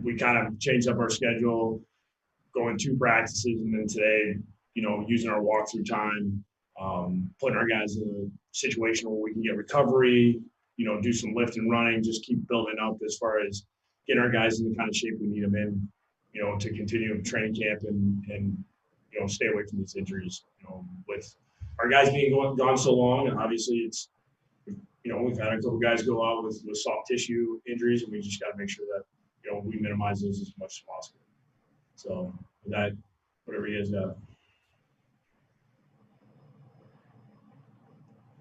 We kind of changed up our schedule, going 2 practices, and then today, using our walkthrough time, putting our guys in a situation where we can get recovery, do some lift and running, just keep building up as far as getting our guys in the kind of shape we need them in, to continue training camp and stay away from these injuries. With our guys being gone so long, and obviously it's, we've had a couple guys go out with soft tissue injuries, and we just got to make sure that, we minimize those as much as possible. So that, whatever he is,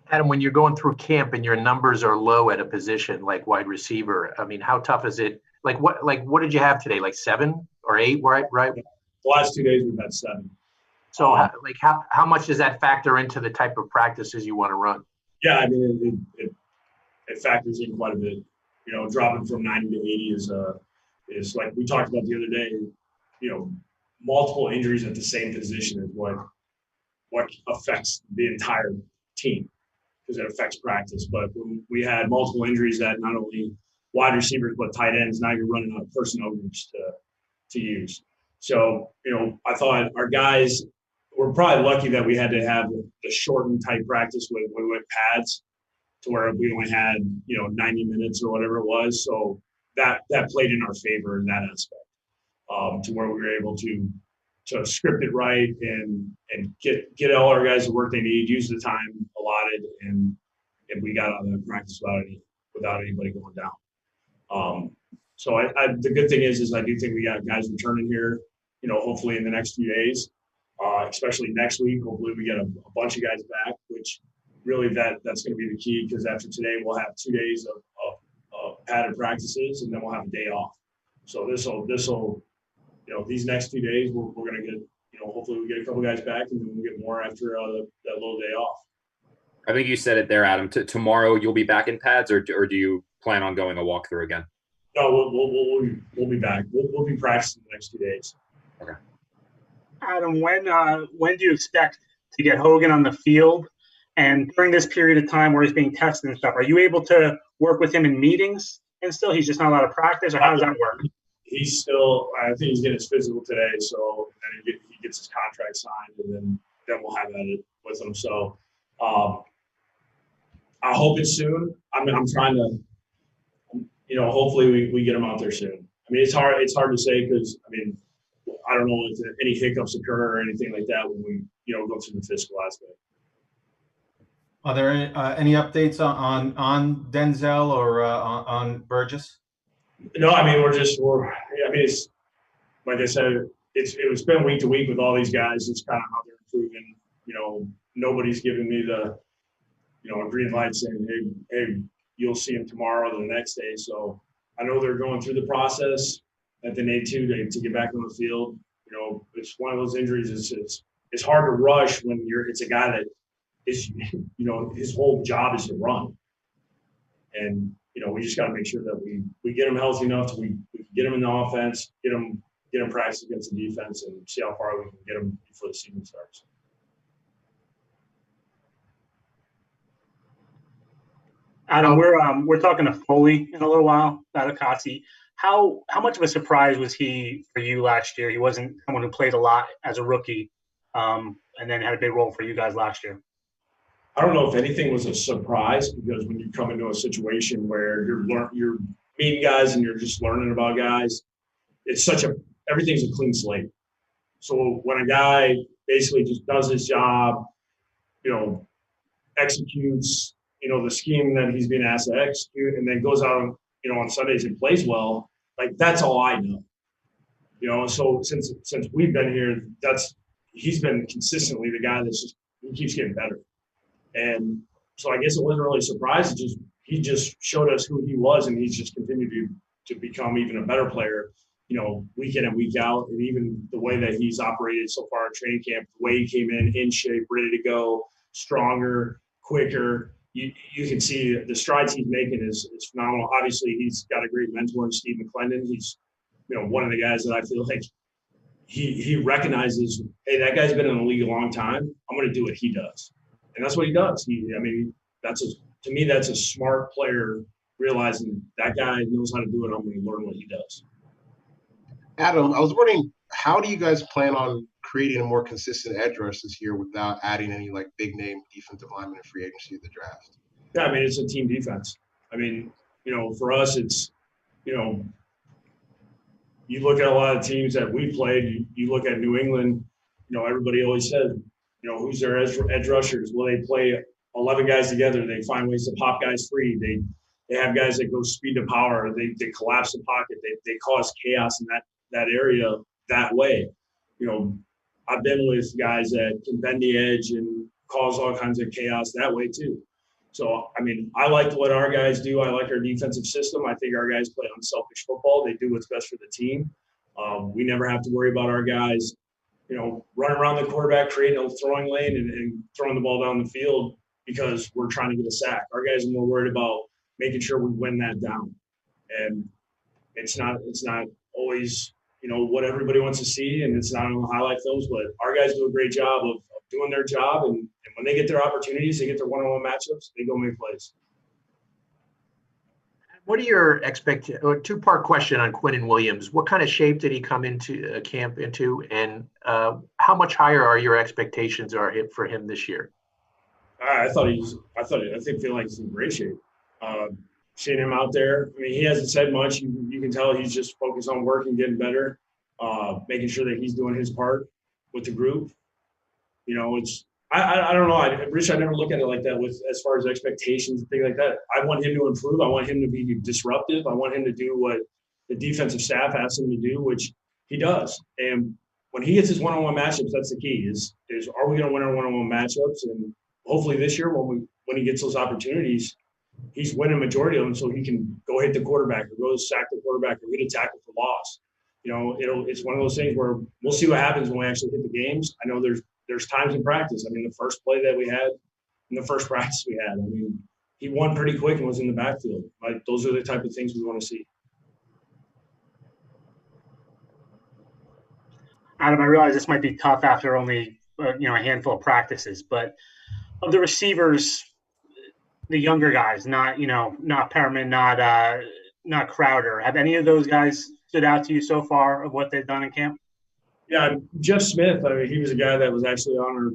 Adam, when you're going through camp and your numbers are low at a position like wide receiver, I mean, how tough is it? What did you have today? Like 7 or 8, right? The last 2 days we've had 7. So how much does that factor into the type of practices you want to run? Yeah, I mean, it factors in quite a bit. Dropping from 90 to 80 is like we talked about the other day, multiple injuries at the same position is what affects the entire team, because it affects practice. But when we had multiple injuries that not only wide receivers but tight ends, now you're running out of personnel groups to use. So, I thought our guys were probably lucky that we had to have the shortened type practice when we went pads, to where we only had, 90 minutes or whatever it was. So that played in our favor in that aspect, to where we were able to script it right and get all our guys the work they need, use the time allotted, and we got out of that practice without anybody going down. So the good thing is I do think we got guys returning here, hopefully in the next few days, especially next week. Hopefully we get a bunch of guys back, which really that's going to be the key, because after today we'll have 2 days of padded practices, and then we'll have a day off. So this will these next 2 days we're going to get, hopefully we get a couple guys back, and then we'll get more after that little day off. I think you said it there, Adam. Tomorrow you'll be back in pads, or do you plan on going a walkthrough again? No, we'll be back. We'll be practicing the next 2 days. Okay. Adam, when do you expect to get Hogan on the field? And during this period of time where he's being tested and stuff, are you able to work with him in meetings and still he's just not allowed to practice, or how does that work? He's still, I think he's getting his physical today, so then he gets his contract signed, and then we'll have that with him. So I hope it's soon. I'm trying to, hopefully we get him out there soon. I mean, it's hard to say, because, I don't know if any hiccups occur or anything like that when we, go through the physical aspect. Are there any updates on Denzel or on Burgess? No, it's like I said, it's been week to week with all these guys. It's kind of how they're improving. Nobody's giving me the, a green light saying, hey, you'll see him tomorrow or the next day. So I know they're going through the process that they need to get back on the field. It's one of those injuries. It's hard to rush when it's a guy that is, his whole job is to run. And, we just got to make sure that we get him healthy enough we can get him in the offense, get him practice against the defense, and see how far we can get him before the season starts. Adam, we're talking to Foley in a little while, Badakasi. How much of a surprise was he for you last year? He wasn't someone who played a lot as a rookie, and then had a big role for you guys last year. I don't know if anything was a surprise, because when you come into a situation where you're meeting guys and you're just learning about guys, everything's a clean slate. So when a guy basically just does his job, executes, the scheme that he's being asked to execute, and then goes out, on Sundays and plays well, like, that's all I know. So since we've been here, he's been consistently the guy he keeps getting better. And so I guess it wasn't really a surprise. He just showed us who he was, and he's just continued to become even a better player, week in and week out. And even the way that he's operated so far in training camp, the way he came in shape, ready to go, stronger, quicker. You can see the strides he's making is phenomenal. Obviously, he's got a great mentor in Steve McClendon. He's, one of the guys that I feel like he recognizes, hey, that guy's been in the league a long time. I'm going to do what he does. And that's what he does. To me, that's a smart player realizing that guy knows how to do it. I'm going to learn what he does. Adam, I was wondering, how do you guys plan on creating a more consistent edge rush this year without adding any like big name defensive lineman in free agency of the draft? Yeah, I mean, it's a team defense. I mean, for us, it's, you look at a lot of teams that we played, you look at New England, everybody always says, who's their edge rushers? Well, they play 11 guys together. They find ways to pop guys free. They have guys that go speed to power. They collapse the pocket. They cause chaos in that area that way. I've been with guys that can bend the edge and cause all kinds of chaos that way too. So, I mean, I like what our guys do. I like our defensive system. I think our guys play unselfish football. They do what's best for the team. We never have to worry about our guys, running around the quarterback, creating a throwing lane and throwing the ball down the field because we're trying to get a sack. Our guys are more worried about making sure we win that down. And it's not always, what everybody wants to see, and it's not on the highlight films, but our guys do a great job of doing their job, and when they get their opportunities, they get their one-on-one matchups, they go make plays. What are your two-part question on Quinnen Williams? What kind of shape did he come into camp into, and how much higher are your expectations for him this year? I feel like he's in great shape. Seeing him out there, I mean, he hasn't said much. You can tell he's just focused on work and getting better, making sure that he's doing his part with the group. I don't know. I never look at it like that as far as expectations and things like that. I want him to improve. I want him to be disruptive. I want him to do what the defensive staff asks him to do, which he does. And when he gets his one-on-one matchups, that's the key is are we going to win our one-on-one matchups? And hopefully this year when he gets those opportunities, he's winning a majority of them so he can go hit the quarterback or go sack the quarterback or get a tackle for loss. It's one of those things where we'll see what happens when we actually hit the games. I know there's times in practice. I mean, the first play that we had in the first practice we had, I mean, he won pretty quick and was in the backfield. Like, those are the type of things we want to see. Adam, I realize this might be tough after only a handful of practices, but of the receivers, the younger guys, not Perriman, not Crowder, have any of those guys stood out to you so far of what they've done in camp? Yeah, Jeff Smith, I mean, he was a guy that was actually on our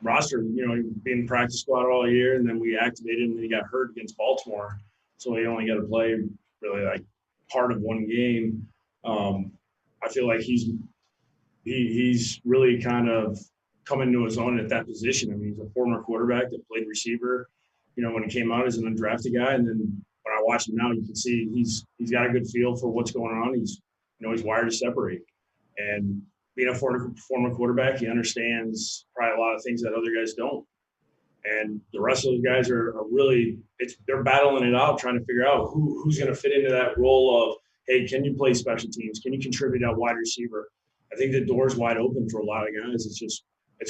roster, he'd been in practice squad all year, and then we activated him and he got hurt against Baltimore. So he only got to play really like part of one game. I feel like he's really kind of come into his own at that position. I mean, he's a former quarterback that played receiver, when he came out as an undrafted guy. And then when I watch him now, you can see he's got a good feel for what's going on. He's wired to separate. And being a former quarterback, he understands probably a lot of things that other guys don't. And the rest of those guys are really they're battling it out, trying to figure out who's going to fit into that role of, hey, can you play special teams? Can you contribute at wide receiver? I think the door's wide open for a lot of guys. It's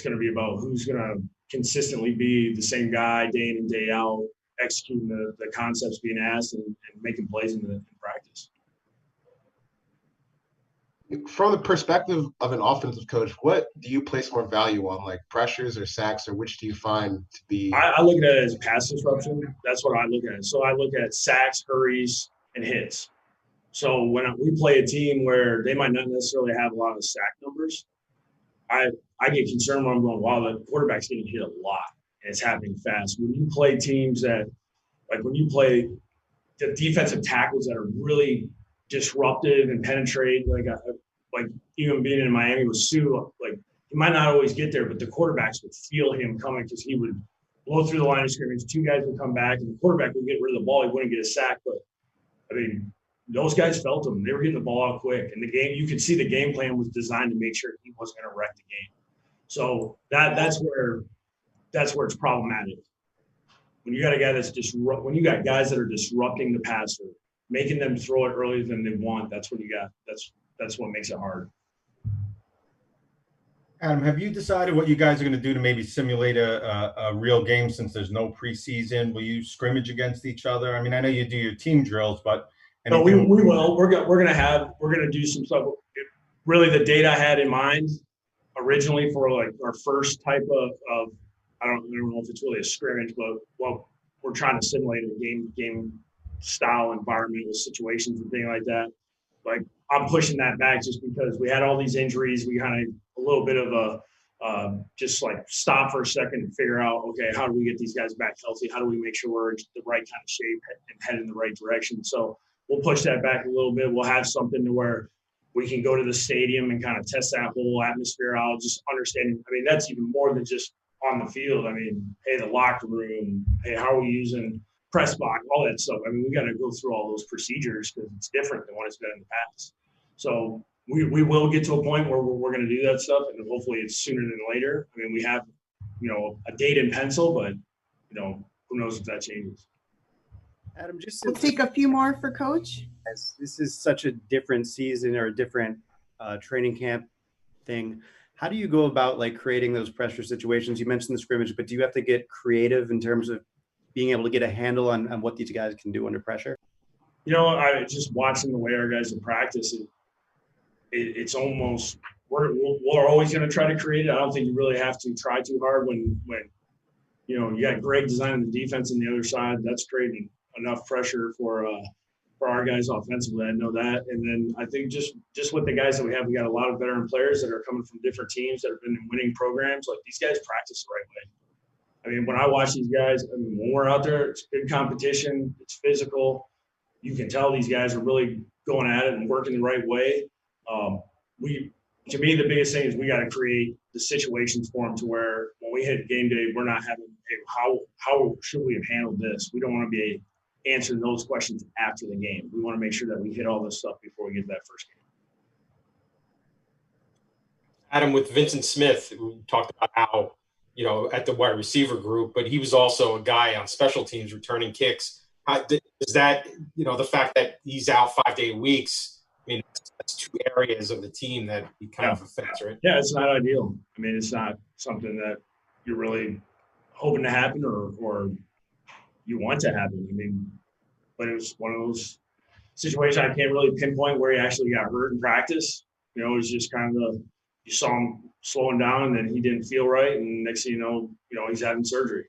going to be about who's going to consistently be the same guy day in and day out, executing the concepts being asked and making plays in practice. From the perspective of an offensive coach, what do you place more value on, like pressures or sacks, or which do you find to be? I look at it as pass disruption. That's what I look at. So I look at sacks, hurries, and hits. So when we play a team where they might not necessarily have a lot of sack numbers, I get concerned when I'm going, wow, the quarterback's getting hit a lot, and it's happening fast. When you play teams that, like when you play the defensive tackles that are really disruptive and penetrate, like even being in Miami with Sue, like he might not always get there, but the quarterbacks would feel him coming because he would blow through the line of scrimmage. Two guys would come back, and the quarterback would get rid of the ball. He wouldn't get a sack, but I mean, those guys felt him. They were getting the ball out quick, and the game, you could see the game plan was designed to make sure he wasn't going to wreck the game. So that's where it's problematic. When you got a guy when you got guys that are disrupting the passer, making them throw it earlier than they want, that's what you got. That's what makes it hard. Adam, have you decided what you guys are going to do to maybe simulate a real game since there's no preseason? Will you scrimmage against each other? I mean, I know you do your team drills, but no, we will. We're gonna do some stuff. Really, the date I had in mind originally for like our first type of I don't know if it's really a scrimmage, but we're trying to simulate a game style environmental situations and things like that. Like I'm pushing that back just because we had all these injuries. We kind of a little bit of a just like stop for a second and figure out, okay, how do we get these guys back healthy? How do we make sure we're in the right kind of shape and head in the right direction? So we'll push that back a little bit. We'll have something to where we can go to the stadium and kind of test that whole atmosphere out, just understanding. I mean, that's even more than just on the field. I mean, hey, the locker room, hey, how are we using press box, all that stuff. I mean, we got to go through all those procedures because it's different than what it's been in the past. So we will get to a point where we're going to do that stuff, and hopefully it's sooner than later. I mean, we have, a date in pencil, but, who knows if that changes. Adam, just We'll take a few more for Coach. as this is such a different season or a different training camp thing, how do you go about like creating those pressure situations? You mentioned the scrimmage, but do you have to get creative in terms of being able to get a handle on what these guys can do under pressure? I just watching the way our guys in practice, it's almost we're always going to try to create it. I don't think you really have to try too hard when you got Greg designing the defense on the other side. That's creating enough pressure for our guys offensively. I know that. And then I think just with the guys that we have, we got a lot of veteran players that are coming from different teams that have been in winning programs. Like these guys practice the right way. I mean, when I watch these guys, when we're out there, it's good competition. It's physical. You can tell these guys are really going at it and working the right way. To me, the biggest thing is we got to create the situations for them to where when we hit game day, we're not having, hey, how should we have handled this? We don't want to be answering those questions after the game. We want to make sure that we hit all this stuff before we get to that first game. Adam, with Vincent Smith, who talked about how, at the wide receiver group, but he was also a guy on special teams returning kicks. Is that, the fact that he's out 5 day weeks, I mean, that's two areas of the team that he kind of affects, right? Yeah, it's not ideal. I mean, it's not something that you're really hoping to happen or you want to happen. I mean, but it was one of those situations I can't really pinpoint where he actually got hurt in practice. It was just kind of you saw him slowing down and then he didn't feel right. And next thing you know, he's having surgery.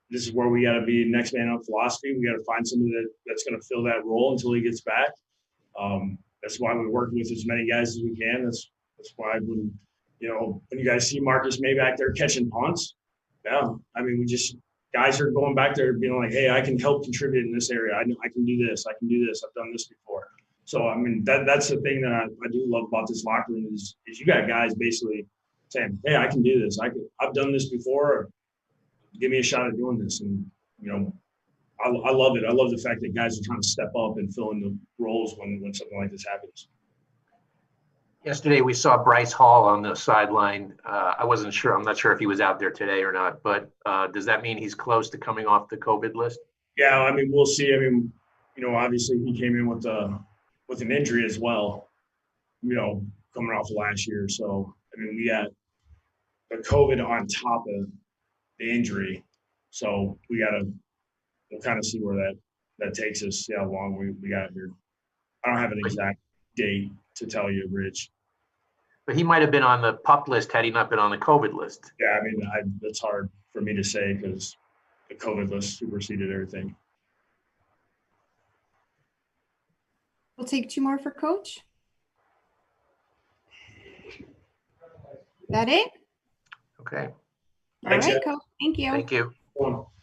This is where we got to be next man up philosophy. We got to find somebody that's going to fill that role until he gets back. That's why we work with as many guys as we can. That's why when you guys see Marcus May back there catching punts, I mean, guys are going back there being like, hey, I can help contribute in this area. I can do this. I can do this. I've done this before. So, I mean, that's the thing that I do love about this locker room is you got guys basically saying, hey, I can do this. I've done this before. Give me a shot at doing this. And, I love it. I love the fact that guys are trying to step up and fill in the roles when something like this happens. Yesterday, we saw Bryce Hall on the sideline. I wasn't sure. I'm not sure if he was out there today or not, but does that mean he's close to coming off the COVID list? Yeah, I mean, we'll see. I mean, obviously he came in with an injury as well, coming off last year. So, I mean, we got the COVID on top of the injury. So we'll kind of see where that takes us, see how long we got here. I don't have an exact date to tell you, Rich. But he might have been on the PUP list had he not been on the COVID list. Yeah, I mean, it's hard for me to say because the COVID list superseded everything. We'll take two more for Coach. That it? Okay. All Thanks, right, Ed. Coach. Thank you. Thank you. Well,